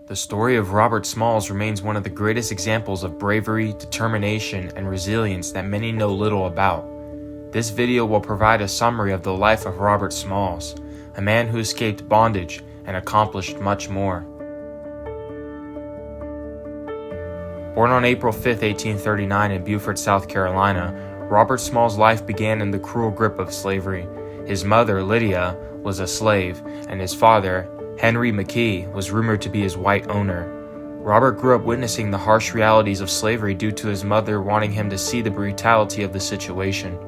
The story of Robert Smalls remains one of the greatest examples of bravery, determination, and resilience that many know little about. This video will provide a summary of the life of Robert Smalls, a man who escaped bondage and accomplished much more. Born on April 5, 1839 in Beaufort, South Carolina, Robert Smalls' life began in the cruel grip of slavery. His mother, Lydia, was a slave, and his father, Henry McKee, was rumored to be his white owner. Robert grew up witnessing the harsh realities of slavery due to his mother wanting him to see the brutality of the situation.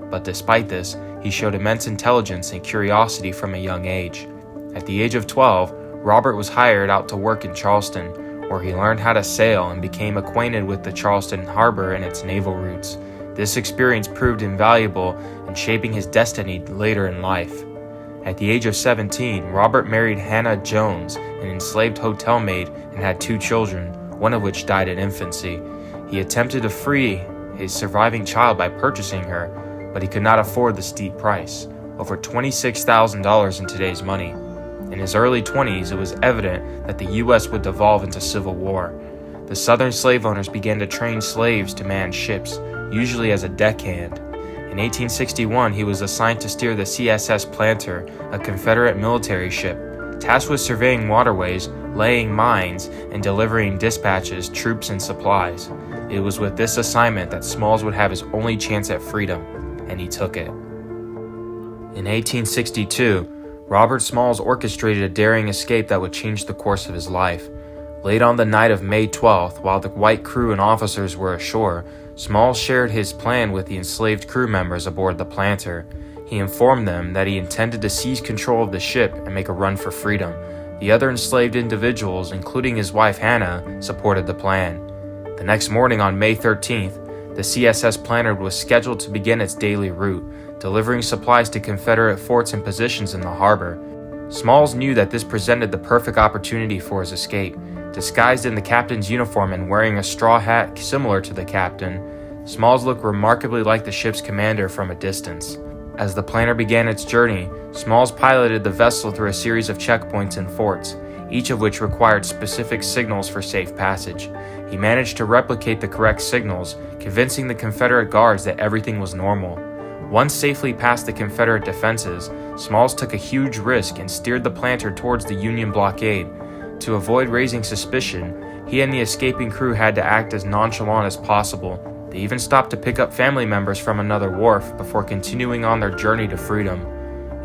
But despite this, he showed immense intelligence and curiosity from a young age. At the age of 12, Robert was hired out to work in Charleston, where he learned how to sail and became acquainted with the Charleston harbor and its naval routes. This experience proved invaluable in shaping his destiny later in life. At the age of 17, Robert married Hannah Jones, an enslaved hotel maid, and had 2 children, one of which died in infancy. He attempted to free his surviving child by purchasing her, but he could not afford the steep price, over $26,000 in today's money. In his early 20s, it was evident that the U.S. would devolve into civil war. The Southern slave owners began to train slaves to man ships, usually as a deckhand. In 1861, he was assigned to steer the CSS Planter, a Confederate military ship, tasked with surveying waterways, laying mines, and delivering dispatches, troops, and supplies. It was with this assignment that Smalls would have his only chance at freedom, and he took it. In 1862, Robert Smalls orchestrated a daring escape that would change the course of his life. Late on the night of May 12th, while the white crew and officers were ashore, Smalls shared his plan with the enslaved crew members aboard the Planter. He informed them that he intended to seize control of the ship and make a run for freedom. The other enslaved individuals, including his wife Hannah, supported the plan. The next morning on May 13th, the CSS Planter was scheduled to begin its daily route, delivering supplies to Confederate forts and positions in the harbor. Smalls knew that this presented the perfect opportunity for his escape. Disguised in the captain's uniform and wearing a straw hat similar to the captain, Smalls looked remarkably like the ship's commander from a distance. As the Planter began its journey, Smalls piloted the vessel through a series of checkpoints and forts, each of which required specific signals for safe passage. He managed to replicate the correct signals, convincing the Confederate guards that everything was normal. Once safely past the Confederate defenses, Smalls took a huge risk and steered the Planter towards the Union blockade. To avoid raising suspicion, he and the escaping crew had to act as nonchalant as possible. They even stopped to pick up family members from another wharf before continuing on their journey to freedom.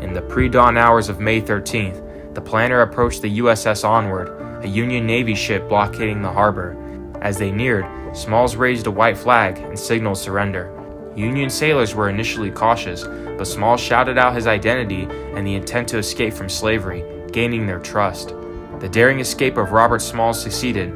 In the pre-dawn hours of May 13th, the Planter approached the USS Onward, a Union Navy ship blockading the harbor. As they neared, Smalls raised a white flag and signaled surrender. Union sailors were initially cautious, but Smalls shouted out his identity and the intent to escape from slavery, gaining their trust. The daring escape of Robert Smalls succeeded,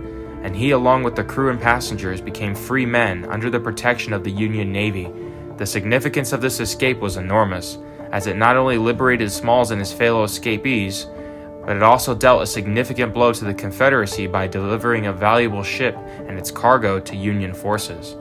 and he, along with the crew and passengers, became free men under the protection of the Union Navy. The significance of this escape was enormous, as it not only liberated Smalls and his fellow escapees, but it also dealt a significant blow to the Confederacy by delivering a valuable ship and its cargo to Union forces.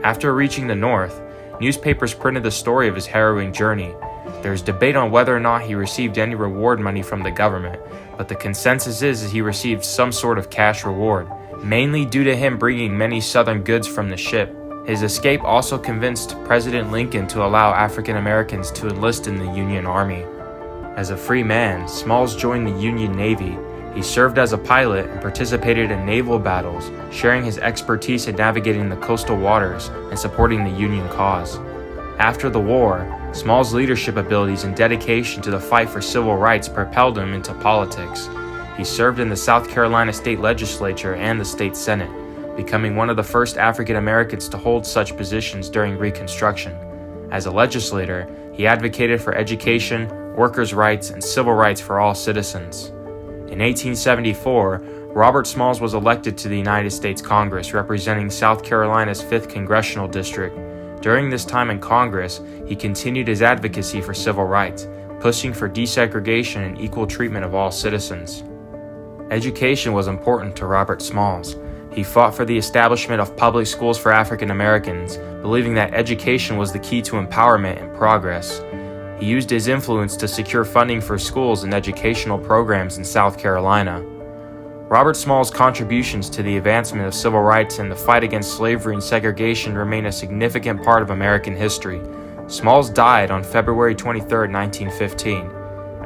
After reaching the North, newspapers printed the story of his harrowing journey. There is debate on whether or not he received any reward money from the government, but the consensus is he received some sort of cash reward, mainly due to him bringing many Southern goods from the ship. His escape also convinced President Lincoln to allow African Americans to enlist in the Union Army. As a free man, Smalls joined the Union Navy. He served as a pilot and participated in naval battles, sharing his expertise in navigating the coastal waters and supporting the Union cause. After the war, Smalls' leadership abilities and dedication to the fight for civil rights propelled him into politics. He served in the South Carolina State Legislature and the State Senate, becoming one of the first African Americans to hold such positions during Reconstruction. As a legislator, he advocated for education, workers' rights, and civil rights for all citizens. In 1874, Robert Smalls was elected to the United States Congress, representing South Carolina's 5th Congressional District. During this time in Congress, he continued his advocacy for civil rights, pushing for desegregation and equal treatment of all citizens. Education was important to Robert Smalls. He fought for the establishment of public schools for African Americans, believing that education was the key to empowerment and progress. He used his influence to secure funding for schools and educational programs in South Carolina. Robert Small's contributions to the advancement of civil rights and the fight against slavery and segregation remain a significant part of American history. Smalls died on February 23, 1915.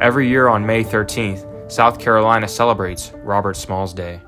Every year on May 13th, South Carolina celebrates Robert Smalls Day.